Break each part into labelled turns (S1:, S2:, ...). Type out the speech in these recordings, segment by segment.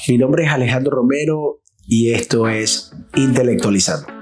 S1: mi nombre es Alejandro Romero y esto es Intelectualizando.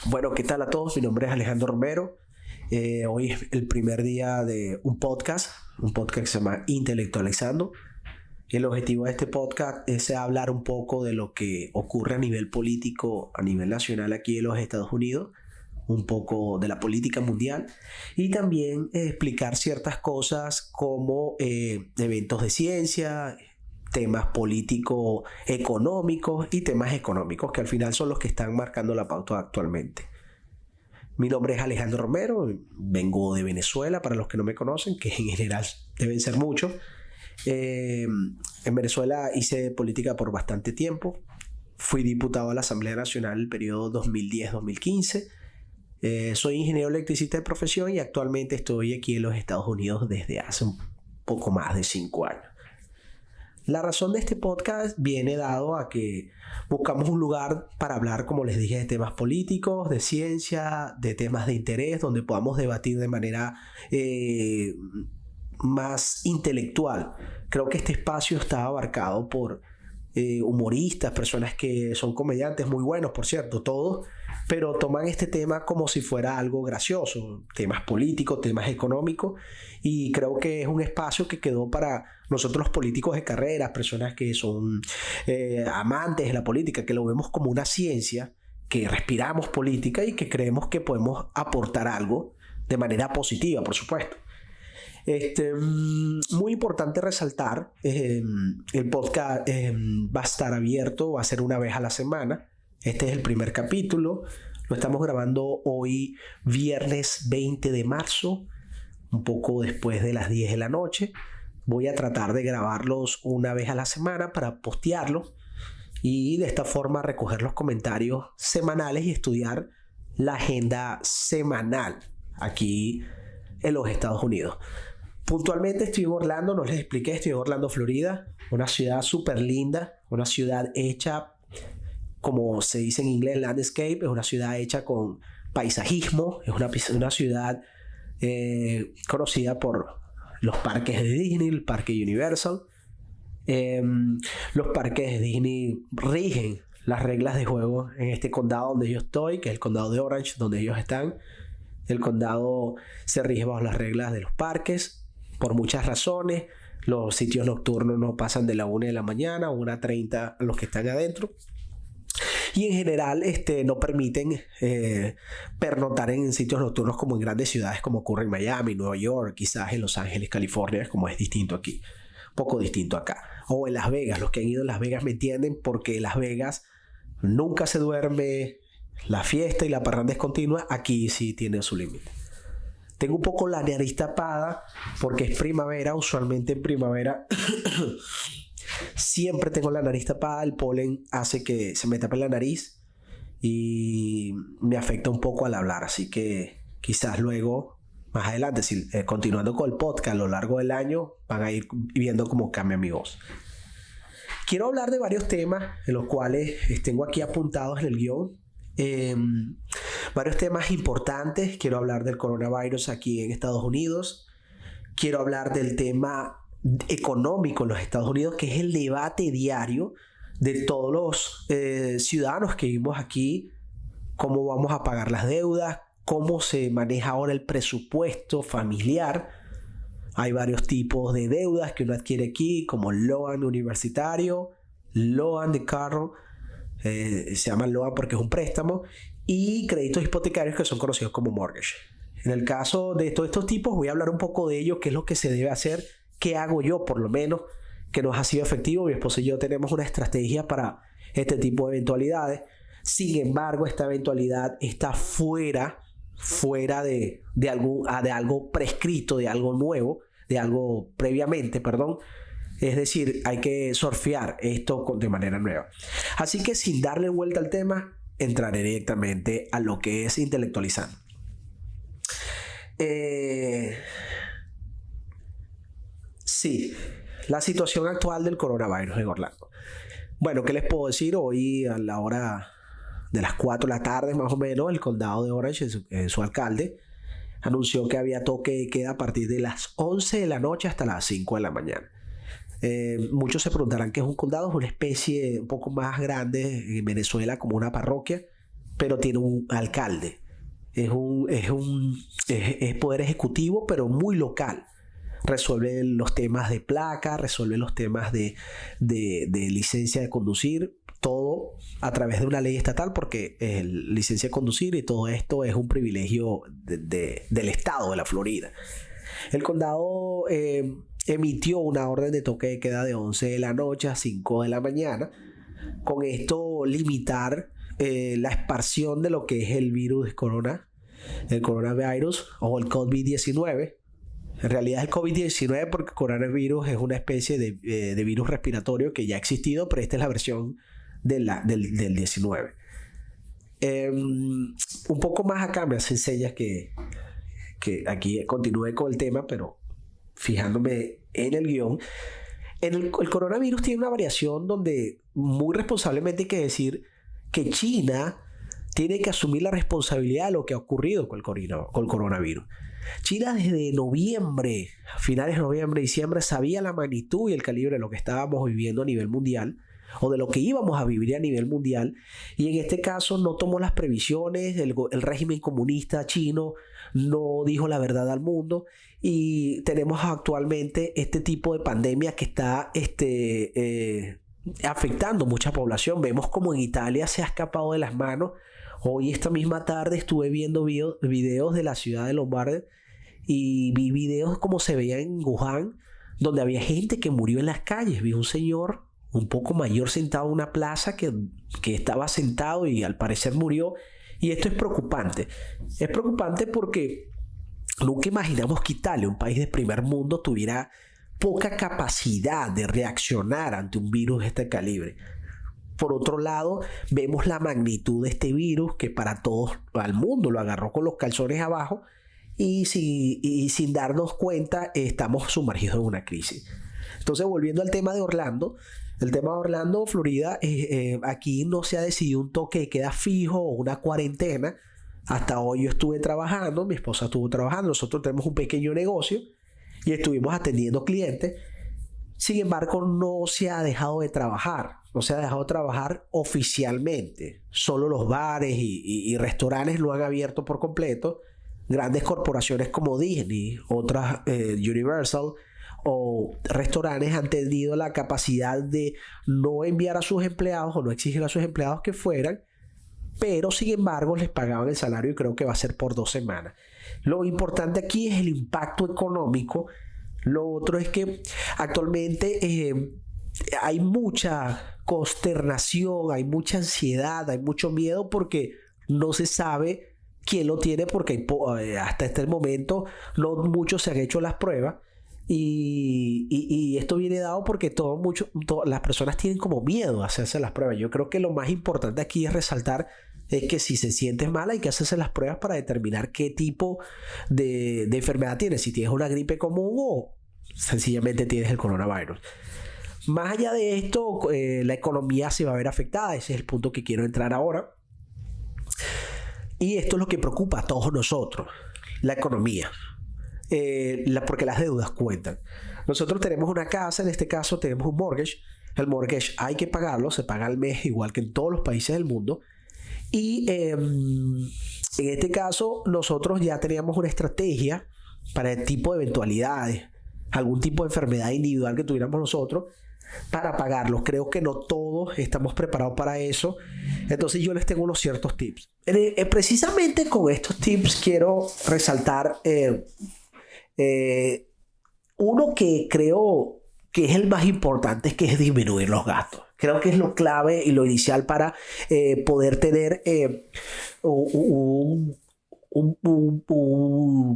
S1: Bueno, ¿qué tal a todos? Mi nombre es Alejandro Romero. Hoy es el primer día de un podcast que se llama Intelectualizando. El objetivo de este podcast es hablar un poco de lo que ocurre a nivel político, a nivel nacional aquí en los Estados Unidos, un poco de la política mundial y también explicar ciertas cosas como eventos de ciencia, temas políticos económicos y temas económicos que al final son los que están marcando la pauta actualmente. Mi nombre es Alejandro Romero, vengo de Venezuela para los que no me conocen, que en general deben ser muchos. En Venezuela hice política por bastante tiempo, fui diputado a la Asamblea Nacional en el periodo 2010-2015. Soy ingeniero electricista de profesión y actualmente estoy aquí en los Estados Unidos desde hace un poco más de 5 años. La razón de este podcast viene dado a que buscamos un lugar para hablar, como les dije, de temas políticos, de ciencia, de temas de interés, donde podamos debatir de manera más intelectual. Creo que este espacio está abarcado por humoristas, personas que son comediantes muy buenos, por cierto, todos, pero toman este tema como si fuera algo gracioso, temas políticos, temas económicos, y creo que es un espacio que quedó para nosotros los políticos de carrera, personas que son amantes de la política, que lo vemos como una ciencia, que respiramos política y que creemos que podemos aportar algo de manera positiva, por supuesto. Muy importante resaltar, el podcast va a estar abierto, va a ser una vez a la semana. Este es el primer capítulo, lo estamos grabando hoy viernes 20 de marzo, un poco después de las 10 de la noche. Voy a tratar de grabarlos una vez a la semana para postearlos y de esta forma recoger los comentarios semanales y estudiar la agenda semanal aquí en los Estados Unidos. Puntualmente estoy en Orlando, no les expliqué, estoy en Orlando, Florida, una ciudad súper linda, una ciudad hecha, como se dice en inglés, landscape, es una ciudad hecha con paisajismo, es una ciudad conocida por los parques de Disney, el parque Universal. Los parques de Disney rigen las reglas de juego en este condado donde yo estoy, que es el condado de Orange, donde ellos están. El condado se rige bajo las reglas de los parques por muchas razones. Los sitios nocturnos no pasan de la 1 de la mañana a 1:30 los que están adentro. Y en general no permiten pernoctar en sitios nocturnos como en grandes ciudades como ocurre en Miami, Nueva York, quizás en Los Ángeles, California, como es distinto aquí, poco distinto acá. O en Las Vegas, los que han ido a Las Vegas me entienden, porque en Las Vegas nunca se duerme, la fiesta y la parranda es continua. Aquí sí tiene su límite. Tengo un poco la nariz tapada porque es primavera, usualmente en primavera siempre tengo la nariz tapada, el polen hace que se me tape la nariz y me afecta un poco al hablar, así que quizás luego, más adelante, continuando con el podcast a lo largo del año, van a ir viendo cómo cambia mi voz. Quiero hablar de varios temas en los cuales tengo aquí apuntados en el guión. Varios temas importantes. Quiero hablar del coronavirus aquí en Estados Unidos. Quiero hablar del tema económico en los Estados Unidos, que es el debate diario de todos los ciudadanos que vivimos aquí. Cómo vamos a pagar las deudas, cómo se maneja ahora el presupuesto familiar. Hay varios tipos de deudas que uno adquiere aquí, como loan universitario, loan de carro, se llama loan porque es un préstamo, y créditos hipotecarios que son conocidos como mortgage. En el caso de todos estos tipos voy a hablar un poco de ello, qué es lo que se debe hacer, qué hago yo por lo menos que nos ha sido efectivo. Mi esposa y yo tenemos una estrategia para este tipo de eventualidades. Sin embargo, esta eventualidad está fuera de algo prescrito, de algo nuevo, de algo previamente, perdón. Es decir, hay que surfear esto de manera nueva. Así que sin darle vuelta al tema, entraré directamente a lo que es intelectualizando. Sí, la situación actual del coronavirus en Orlando. Bueno, ¿qué les puedo decir? Hoy a la hora de las 4 de la tarde más o menos, el condado de Orange, su alcalde, anunció que había toque de queda a partir de las 11 de la noche hasta las 5 de la mañana. Muchos se preguntarán qué es un condado. Es una especie un poco más grande en Venezuela, como una parroquia, pero tiene un alcalde. Es poder ejecutivo, pero muy local. Resuelve los temas de placa, resuelve los temas de licencia de conducir, todo a través de una ley estatal, porque licencia de conducir y todo esto es un privilegio del estado de la Florida. El condado emitió una orden de toque de queda de 11 de la noche a 5 de la mañana. Con esto limitar la expansión de lo que es el virus de el coronavirus o el COVID-19. En realidad es el COVID-19 porque el coronavirus es una especie de virus respiratorio que ya ha existido, pero esta es la versión del 19. Un poco más acá me hace señas que aquí continúe con el tema, pero fijándome en el guión. El coronavirus tiene una variación donde muy responsablemente hay que decir que China tiene que asumir la responsabilidad de lo que ha ocurrido con el coronavirus. China desde noviembre, finales de noviembre, diciembre, sabía la magnitud y el calibre de lo que estábamos viviendo a nivel mundial, o de lo que íbamos a vivir a nivel mundial, y en este caso no tomó las previsiones. El régimen comunista chino no dijo la verdad al mundo, y tenemos actualmente este tipo de pandemia que está afectando mucha población. Vemos como en Italia se ha escapado de las manos. Hoy, esta misma tarde, estuve viendo videos de la ciudad de Lombardía y vi videos como se veía en Wuhan, donde había gente que murió en las calles. Vi un señor un poco mayor sentado en una plaza que estaba sentado y al parecer murió. Y esto es preocupante. Es preocupante porque nunca imaginamos que Italia, un país de primer mundo, tuviera poca capacidad de reaccionar ante un virus de este calibre. Por otro lado, vemos la magnitud de este virus que para todo el mundo lo agarró con los calzones abajo, y sin darnos cuenta estamos sumergidos en una crisis. Entonces, volviendo al tema de Orlando, Florida, aquí no se ha decidido un toque de queda fijo o una cuarentena. Hasta hoy yo estuve trabajando, mi esposa estuvo trabajando, nosotros tenemos un pequeño negocio y estuvimos atendiendo clientes. Sin embargo, no se ha dejado de trabajar oficialmente. Solo los bares y restaurantes lo han abierto por completo. Grandes corporaciones como Disney, otras Universal o restaurantes han tenido la capacidad de no enviar a sus empleados o no exigir a sus empleados que fueran, pero sin embargo les pagaban el salario, y creo que va a ser por 2 semanas. Lo importante aquí es el impacto económico. Lo otro es que actualmente hay mucha consternación, hay mucha ansiedad, hay mucho miedo porque no se sabe quién lo tiene, porque hasta este momento no muchos se han hecho las pruebas, y esto viene dado porque las personas tienen como miedo a hacerse las pruebas. Yo creo que lo más importante aquí es resaltar es que si se sientes mal hay que hacerse las pruebas para determinar qué tipo de enfermedad tienes, si tienes una gripe común o sencillamente tienes el coronavirus. Más allá de esto, la economía se va a ver afectada. Ese es el punto que quiero entrar ahora. Y esto es lo que preocupa a todos nosotros, la economía. Porque las deudas cuentan. Nosotros tenemos una casa, en este caso tenemos un mortgage. El mortgage hay que pagarlo, se paga al mes igual que en todos los países del mundo. Y en este caso nosotros ya teníamos una estrategia para el tipo de eventualidades, algún tipo de enfermedad individual que tuviéramos nosotros, para pagarlos. Creo que no todos estamos preparados para eso. Entonces yo les tengo unos ciertos tips. Precisamente con estos tips quiero resaltar uno que creo que es el más importante, que es disminuir los gastos. Creo que es lo clave y lo inicial para poder tener un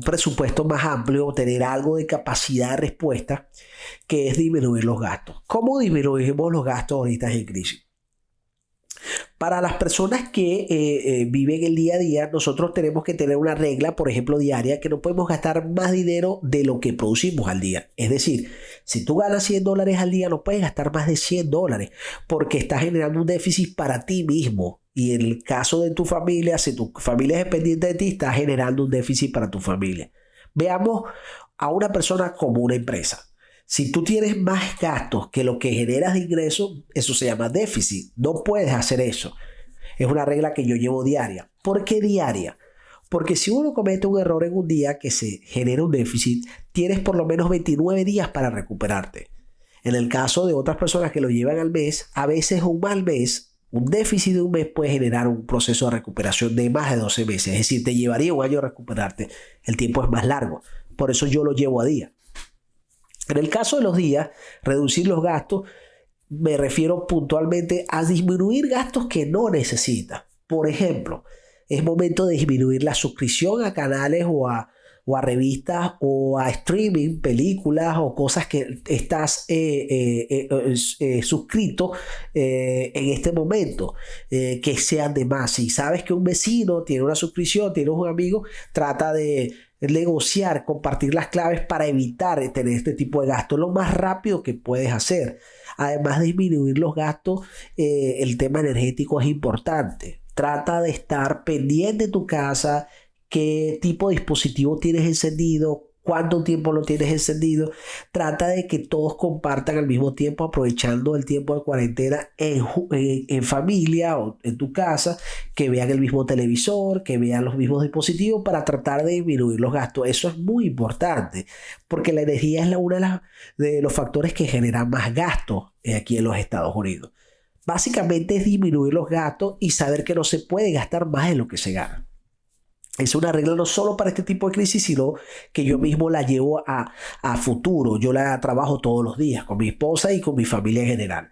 S1: presupuesto más amplio, tener algo de capacidad de respuesta, que es disminuir los gastos. ¿Cómo disminuimos los gastos ahorita en crisis? Para las personas que viven el día a día, nosotros tenemos que tener una regla, por ejemplo, diaria, que no podemos gastar más dinero de lo que producimos al día. Es decir, si tú ganas $100 al día, no puedes gastar más de $100 porque estás generando un déficit para ti mismo. Y en el caso de tu familia, si tu familia es dependiente de ti, estás generando un déficit para tu familia. Veamos a una persona como una empresa. Si tú tienes más gastos que lo que generas de ingresos, eso se llama déficit. No puedes hacer eso. Es una regla que yo llevo diaria. ¿Por qué diaria? Porque si uno comete un error en un día que se genera un déficit, tienes por lo menos 29 días para recuperarte. En el caso de otras personas que lo llevan al mes, a veces un mal mes, un déficit de un mes puede generar un proceso de recuperación de más de 12 meses. Es decir, te llevaría un año recuperarte. El tiempo es más largo. Por eso yo lo llevo a día. En el caso de los días, reducir los gastos, me refiero puntualmente a disminuir gastos que no necesitas. Por ejemplo, es momento de disminuir la suscripción a canales o a revistas o a streaming, películas o cosas que estás suscrito en este momento, que sean de más. Si sabes que un vecino tiene una suscripción, tienes un amigo, trata de negociar, compartir las claves para evitar tener este tipo de gastos lo más rápido que puedes hacer. Además de disminuir los gastos, el tema energético es importante. Trata de estar pendiente de tu casa, qué tipo de dispositivo tienes encendido, cuánto tiempo lo tienes encendido. Trata de que todos compartan al mismo tiempo, aprovechando el tiempo de cuarentena en familia o en tu casa, que vean el mismo televisor, que vean los mismos dispositivos para tratar de disminuir los gastos. Eso es muy importante porque la energía es uno de los factores que generan más gastos aquí en los Estados Unidos. Básicamente es disminuir los gastos y saber que no se puede gastar más de lo que se gana. Es una regla no solo para este tipo de crisis, sino que yo mismo la llevo a futuro. Yo la trabajo todos los días con mi esposa y con mi familia en general.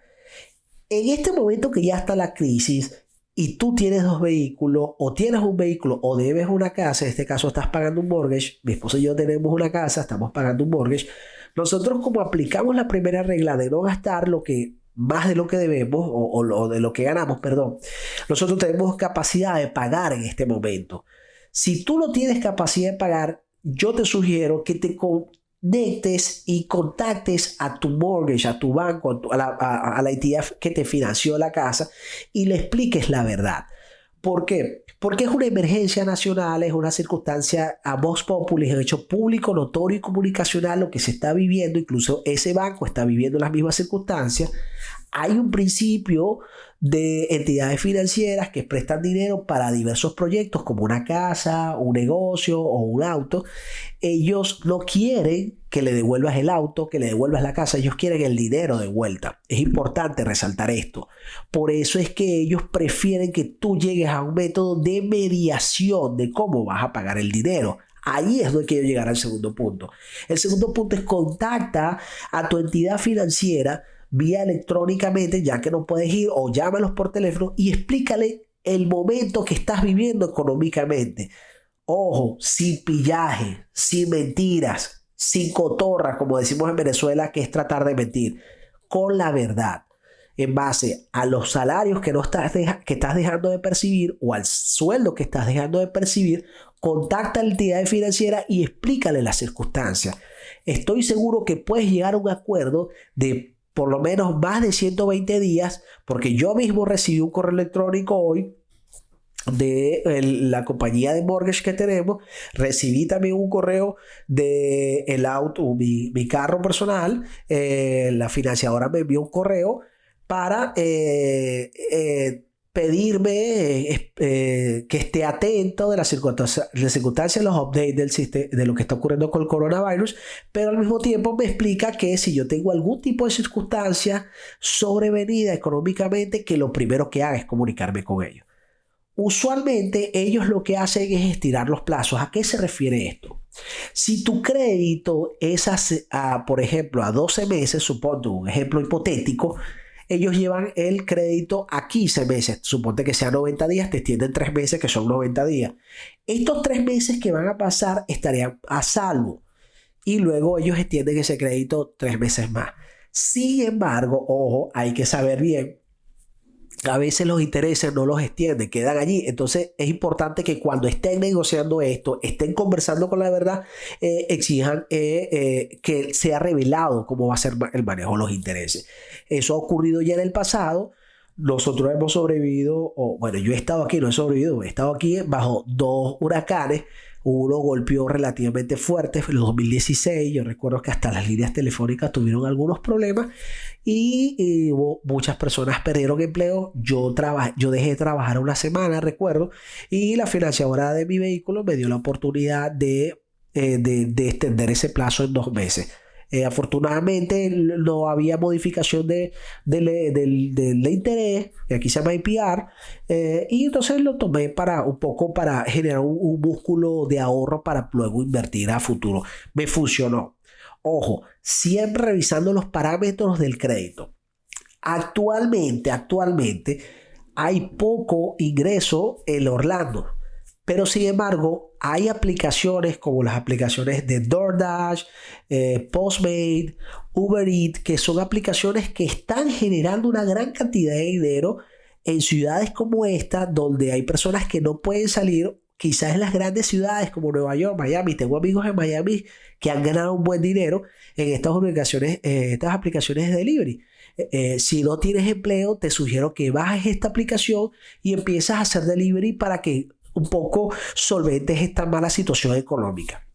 S1: En este momento que ya está la crisis y tú tienes 2 vehículos o tienes un vehículo o debes una casa, en este caso estás pagando un mortgage, mi esposa y yo tenemos una casa, estamos pagando un mortgage, nosotros como aplicamos la primera regla de no gastar más de lo que debemos o de lo que ganamos, perdón, nosotros tenemos capacidad de pagar en este momento. Si tú no tienes capacidad de pagar, yo te sugiero que te conectes y contactes a tu mortgage, a tu banco, a la entidad que te financió la casa y le expliques la verdad. ¿Por qué? Porque es una emergencia nacional, es una circunstancia a vox populi, es un hecho público, notorio y comunicacional lo que se está viviendo. Incluso ese banco está viviendo las mismas circunstancias. Hay un principio de entidades financieras que prestan dinero para diversos proyectos como una casa, un negocio o un auto. Ellos no quieren que le devuelvas el auto, que le devuelvas la casa. Ellos quieren el dinero de vuelta. Es importante resaltar esto. Por eso es que ellos prefieren que tú llegues a un método de mediación de cómo vas a pagar el dinero. Ahí es donde quiero llegar al segundo punto. El segundo punto es contacta a tu entidad financiera vía electrónicamente, ya que no puedes ir, o llámalos por teléfono y explícale el momento que estás viviendo económicamente. Ojo, sin pillaje, sin mentiras, sin cotorra, como decimos en Venezuela, que es tratar de mentir, con la verdad, en base a los salarios que estás dejando de percibir o al sueldo que estás dejando de percibir. Contacta a la entidad financiera y explícale las circunstancias. Estoy seguro que puedes llegar a un acuerdo de por lo menos más de 120 días, porque yo mismo recibí un correo electrónico hoy de la compañía de mortgage que tenemos. Recibí también un correo de el auto, mi carro personal. La financiadora me envió un correo para pedirme que esté atento de las circunstancias, los updates de lo que está ocurriendo con el coronavirus, pero al mismo tiempo me explica que si yo tengo algún tipo de circunstancia sobrevenida económicamente, que lo primero que haga es comunicarme con ellos. Usualmente ellos lo que hacen es estirar los plazos. ¿A qué se refiere esto? Si tu crédito es, por ejemplo, a 12 meses, supongo un ejemplo hipotético, ellos llevan el crédito a 15 meses. Suponte que sean 90 días, te extienden 3 meses, que son 90 días. Estos 3 meses que van a pasar estarían a salvo. Y luego ellos extienden ese crédito 3 meses más. Sin embargo, ojo, hay que saber bien, a veces los intereses no los extienden, quedan allí. Entonces es importante que cuando estén negociando esto, estén conversando con la verdad, exijan que sea revelado cómo va a ser el manejo de los intereses. Eso ha ocurrido ya en el pasado. Nosotros hemos sobrevivido, o bueno, yo he estado aquí, no he sobrevivido, he estado aquí bajo 2 huracanes. Uno golpeó relativamente fuerte en el 2016. Yo recuerdo que hasta las líneas telefónicas tuvieron algunos problemas y muchas personas perdieron empleo. Yo dejé de trabajar una semana, recuerdo, y la financiadora de mi vehículo me dio la oportunidad de extender ese plazo en 2 meses. Afortunadamente no había modificación del interés, que aquí se llama IPR, y entonces lo tomé para un poco para generar un músculo de ahorro para luego invertir a futuro. Me funcionó. Ojo, siempre revisando los parámetros del crédito. Actualmente hay poco ingreso en Orlando. Pero sin embargo, hay aplicaciones como las aplicaciones de DoorDash, Postmate, Uber Eats, que son aplicaciones que están generando una gran cantidad de dinero en ciudades como esta, donde hay personas que no pueden salir, quizás en las grandes ciudades como Nueva York, Miami. Tengo amigos en Miami que han ganado un buen dinero en estas aplicaciones de delivery. Si no tienes empleo, te sugiero que bajes esta aplicación y empiezas a hacer delivery para que un poco solventes esta mala situación económica,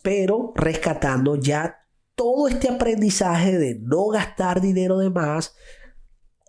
S1: pero rescatando ya todo este aprendizaje de no gastar dinero de más.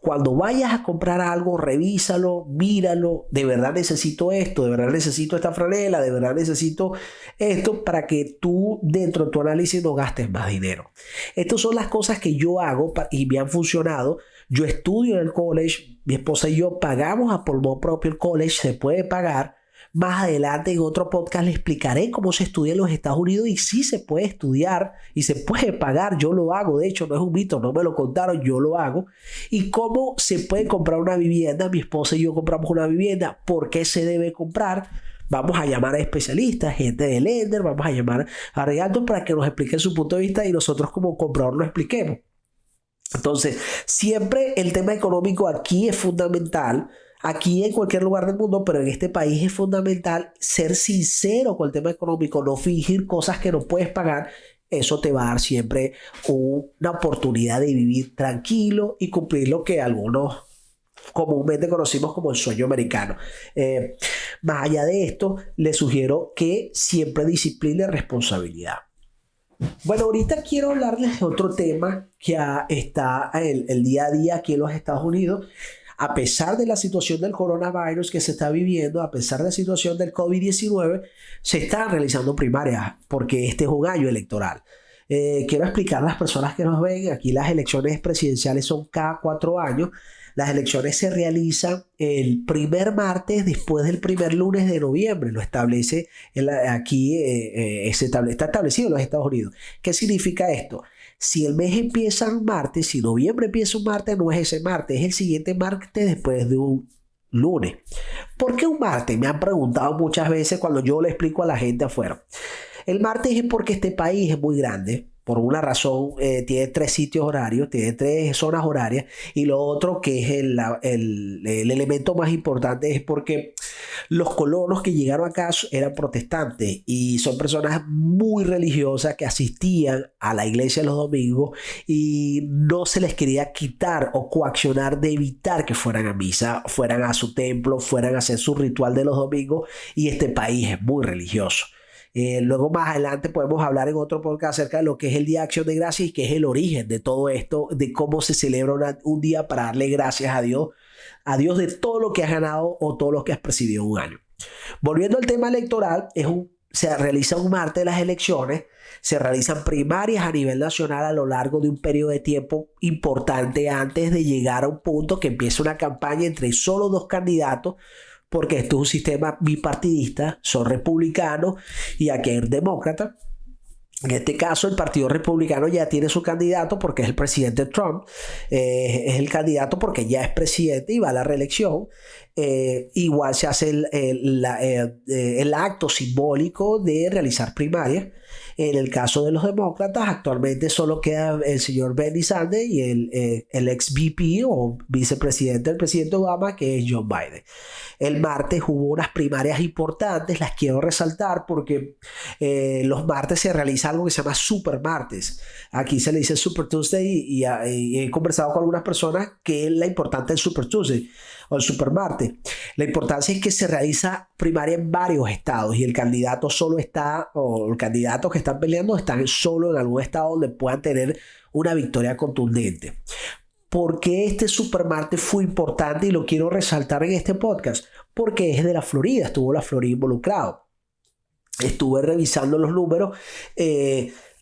S1: Cuando vayas a comprar algo, revísalo, míralo, de verdad necesito esto, de verdad necesito esta franela, de verdad necesito esto, para que tú dentro de tu análisis no gastes más dinero. Estas son las cosas que yo hago y me han funcionado. Yo estudio en el college, mi esposa y yo pagamos a pulmón propio el college, se puede pagar. Más adelante en otro podcast les explicaré cómo se estudia en los Estados Unidos y sí se puede estudiar y se puede pagar. Yo lo hago, de hecho no es un mito, no me lo contaron, yo lo hago. Y cómo se puede comprar una vivienda. Mi esposa y yo compramos una vivienda. ¿Por qué se debe comprar? Vamos a llamar a especialistas, gente de Lender, vamos a llamar a Realtor para que nos expliquen su punto de vista y nosotros como comprador lo expliquemos. Entonces, siempre el tema económico aquí es fundamental. Aquí en cualquier lugar del mundo, pero en este país es fundamental ser sincero con el tema económico, no fingir cosas que no puedes pagar. Eso te va a dar siempre una oportunidad de vivir tranquilo y cumplir lo que algunos comúnmente conocimos como el sueño americano. Más allá de esto, les sugiero que siempre disciplina y responsabilidad. Bueno, ahorita quiero hablarles de otro tema que está el día a día aquí en los Estados Unidos. A pesar de la situación del coronavirus que se está viviendo, a pesar de la situación del COVID-19, se están realizando primarias porque este es un año electoral. Quiero explicar a las personas que nos ven, aquí las elecciones presidenciales son cada 4 años. Las elecciones se realizan el primer martes después del primer lunes de noviembre. Lo establece aquí, está establecido en los Estados Unidos. ¿Qué significa esto? Si el mes empieza un martes, si noviembre empieza un martes, no es ese martes, es el siguiente martes después de un lunes. ¿Por qué un martes? Me han preguntado muchas veces cuando yo le explico a la gente afuera. El martes es porque este país es muy grande. Por una razón, tiene 3 sitios horarios, tiene 3 zonas horarias. Y lo otro que es el elemento más importante es porque los colonos que llegaron acá eran protestantes y son personas muy religiosas que asistían a la iglesia los domingos y no se les quería quitar o coaccionar de evitar que fueran a misa, fueran a su templo, fueran a hacer su ritual de los domingos, y este país es muy religioso. Luego más adelante podemos hablar en otro podcast acerca de lo que es el Día de Acción de Gracias y que es el origen de todo esto, de cómo se celebra un día para darle gracias a Dios de todo lo que has ganado o todo lo que has presidido un año. Volviendo al tema electoral, se realiza un martes las elecciones, se realizan primarias a nivel nacional a lo largo de un periodo de tiempo importante antes de llegar a un punto que empieza una campaña entre solo 2 candidatos. porque esto es un sistema bipartidista, son republicanos y aquí hay demócratas. En este caso, el Partido Republicano ya tiene su candidato porque es el presidente Trump. Es el candidato porque ya es presidente y va a la reelección. Igual se hace el acto simbólico de realizar primarias. En el caso de los demócratas, actualmente solo queda el señor Bernie Sanders y el ex VP o vicepresidente del presidente Obama, que es Joe Biden. El martes hubo unas primarias importantes, las quiero resaltar porque los martes se realiza algo que se llama Super Martes. Aquí se le dice Super Tuesday y he conversado con algunas personas que es la importancia del Super Tuesday o el Super Martes. La importancia es que se realiza primaria en varios estados y el candidato solo está, o los candidatos que están peleando están solo en algún estado donde puedan tener una victoria contundente. ¿Por qué este Supermartes fue importante y lo quiero resaltar en este podcast? Porque es de la Florida, estuvo la Florida involucrado. Estuve revisando los números.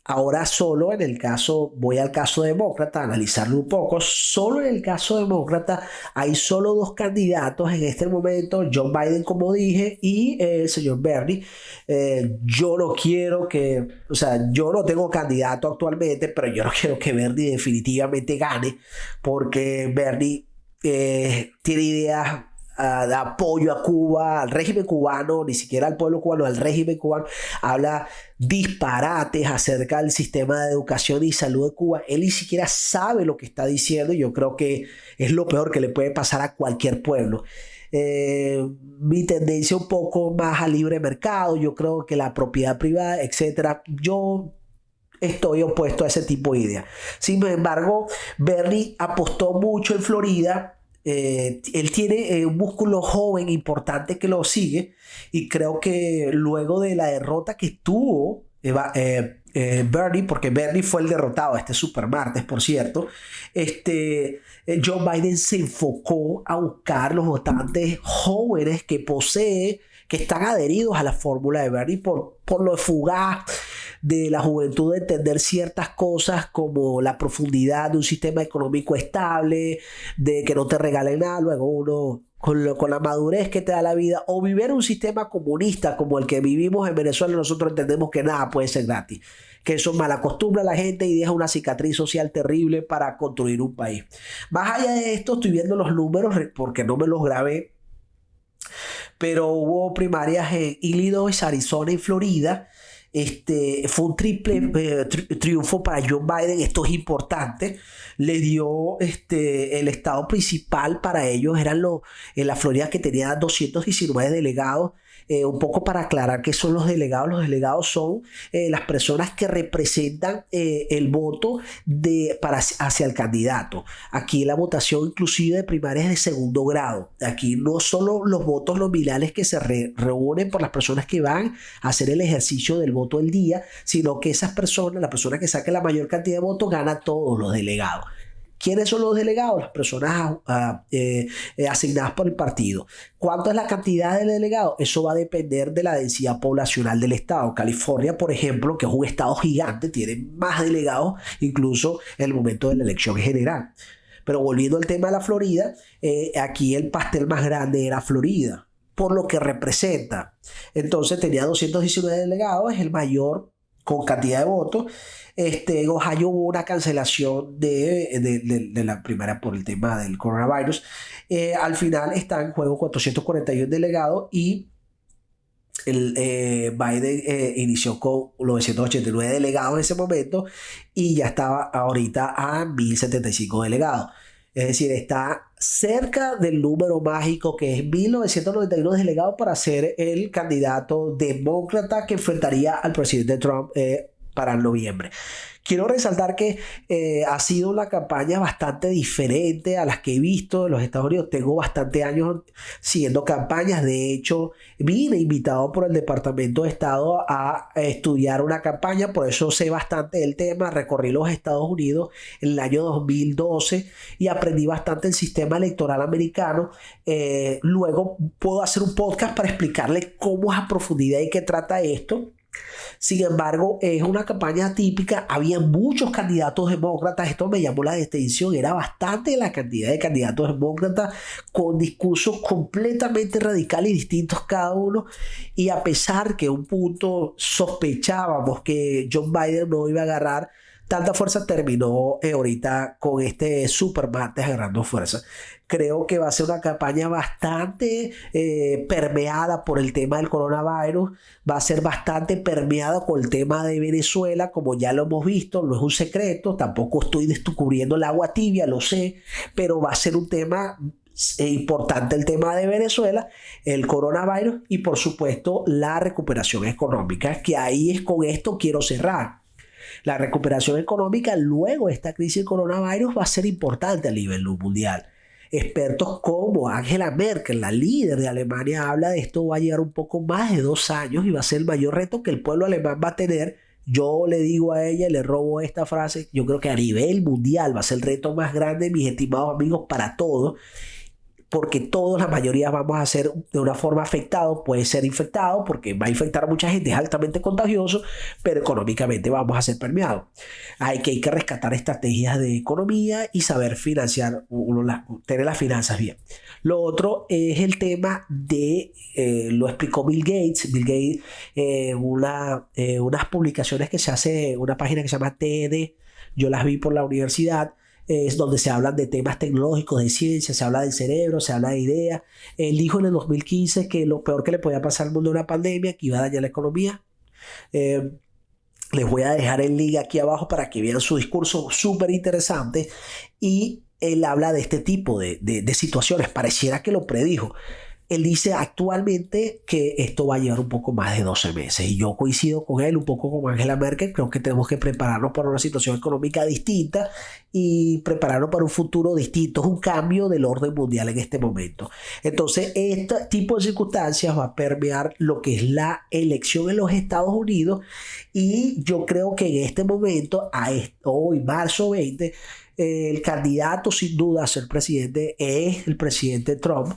S1: Ahora solo en el caso, voy al caso demócrata, a analizarlo un poco. Solo en el caso demócrata hay solo 2 candidatos en este momento, Joe Biden, como dije, y el señor Bernie. Yo no quiero que, o sea, yo no tengo candidato actualmente, pero yo no quiero que Bernie definitivamente gane, porque Bernie tiene ideas de apoyo a Cuba, al régimen cubano, ni siquiera al pueblo cubano, al régimen cubano. Habla disparates acerca del sistema de educación y salud de Cuba. Él ni siquiera sabe lo que está diciendo y yo creo que es lo peor que le puede pasar a cualquier pueblo. Mi tendencia un poco más a libre mercado, yo creo que la propiedad privada, etcétera. Yo estoy opuesto a ese tipo de ideas. Sin embargo, Bernie apostó mucho en Florida. Él tiene un músculo joven importante que lo sigue y creo que luego de la derrota que tuvo Bernie, porque Bernie fue el derrotado este Supermartes, por cierto, Joe Biden se enfocó a buscar los votantes jóvenes que posee, que están adheridos a la fórmula de Bernie por lo fugaz de la juventud, de entender ciertas cosas como la profundidad de un sistema económico estable, de que no te regalen nada, luego uno con la madurez que te da la vida, o vivir un sistema comunista como el que vivimos en Venezuela. Nosotros entendemos que nada puede ser gratis, que eso malacostumbra a la gente y deja una cicatriz social terrible para construir un país. Más allá de esto, estoy viendo los números porque no me los grabé, pero hubo primarias en Illinois, Arizona y Florida. Fue un triple triunfo para Joe Biden. Esto es importante. Le dio el estado principal para ellos, en la Florida, que tenía 219 delegados. Un poco para aclarar qué son los delegados. Los delegados son las personas que representan el voto hacia el candidato. Aquí la votación inclusive de primaria es de segundo grado. Aquí no solo los votos nominales que se reúnen por las personas que van a hacer el ejercicio del voto del día, sino que esas personas, la persona que saque la mayor cantidad de votos, gana todos los delegados. ¿Quiénes son los delegados? Las personas asignadas por el partido. ¿Cuánto es la cantidad de delegados? Eso va a depender de la densidad poblacional del estado. California, por ejemplo, que es un estado gigante, tiene más delegados incluso en el momento de la elección general. Pero volviendo al tema de la Florida, aquí el pastel más grande era Florida, por lo que representa. Entonces tenía 219 delegados, es el mayor con cantidad de votos. En Ohio hubo una cancelación de la primera por el tema del coronavirus. Al final está en juego 441 delegados y Biden inició con 989 delegados en ese momento y ya estaba ahorita a 1075 delegados. Es decir, está cerca del número mágico que es 1991 delegados para ser el candidato demócrata que enfrentaría al presidente Trump para el noviembre. Quiero resaltar que ha sido una campaña bastante diferente a las que he visto en los Estados Unidos. Tengo bastante años siguiendo campañas. De hecho, vine invitado por el Departamento de Estado a estudiar una campaña. Por eso sé bastante del tema. Recorrí los Estados Unidos en el año 2012 y aprendí bastante el sistema electoral americano. Luego puedo hacer un podcast para explicarles cómo es a profundidad y qué trata esto. Sin embargo, es una campaña típica, había muchos candidatos demócratas, esto me llamó la atención, era bastante la cantidad de candidatos demócratas con discursos completamente radicales y distintos cada uno, y a pesar que un punto sospechábamos que John Biden no iba a agarrar tanta fuerza, terminó ahorita con este super martes agarrando fuerza. Creo que va a ser una campaña bastante permeada por el tema del coronavirus, va a ser bastante permeada con el tema de Venezuela, como ya lo hemos visto, no es un secreto, tampoco estoy descubriendo el agua tibia, lo sé, pero va a ser un tema importante, el tema de Venezuela, el coronavirus y por supuesto la recuperación económica, que ahí es con esto quiero cerrar. La recuperación económica luego de esta crisis del coronavirus va a ser importante a nivel mundial. Expertos como Angela Merkel, la líder de Alemania, habla de esto va a llevar un poco más de 2 años y va a ser el mayor reto que el pueblo alemán va a tener. Yo le digo a ella, le robo esta frase, yo creo que a nivel mundial va a ser el reto más grande, mis estimados amigos, para todos, porque todos, la mayoría vamos a ser de una forma afectados, puede ser infectado porque va a infectar a mucha gente, es altamente contagioso, pero económicamente vamos a ser permeados. Hay que rescatar estrategias de economía y saber financiar, tener las finanzas bien. Lo otro es el tema de, lo explicó Bill Gates, unas publicaciones que se hace, una página que se llama TED, yo las vi por la universidad, es donde se hablan de temas tecnológicos, de ciencia, se habla del cerebro, se habla de ideas. Él dijo en el 2015 que lo peor que le podía pasar al mundo era una pandemia, que iba a dañar la economía. Les voy a dejar el link aquí abajo para que vean su discurso, súper interesante. Y él habla de este tipo de situaciones, pareciera que lo predijo. Él dice actualmente que esto va a llevar un poco más de 12 meses y yo coincido con él, un poco con Angela Merkel. Creo que tenemos que prepararnos para una situación económica distinta y prepararnos para un futuro distinto. Es un cambio del orden mundial en este momento. Entonces, este tipo de circunstancias va a permear lo que es la elección en los Estados Unidos y yo creo que en este momento, hoy, marzo 20, el candidato sin duda a ser presidente es el presidente Trump,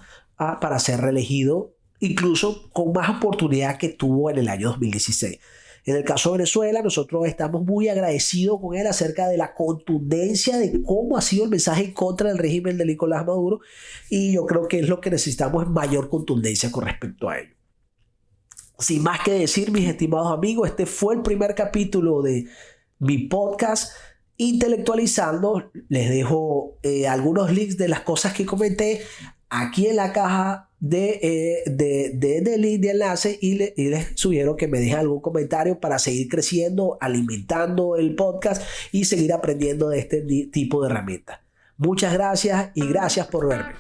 S1: para ser reelegido, incluso con más oportunidad que tuvo en el año 2016. En el caso de Venezuela, nosotros estamos muy agradecidos con él acerca de la contundencia de cómo ha sido el mensaje en contra del régimen de Nicolás Maduro, y yo creo que es lo que necesitamos, es mayor contundencia con respecto a ello. Sin más que decir, mis estimados amigos, este fue el primer capítulo de mi podcast Intelectualizando. Les dejo algunos links de las cosas que comenté aquí en la caja de link de enlace y les sugiero que me dejen algún comentario para seguir creciendo, alimentando el podcast y seguir aprendiendo de este tipo de herramientas. Muchas gracias y gracias por verme.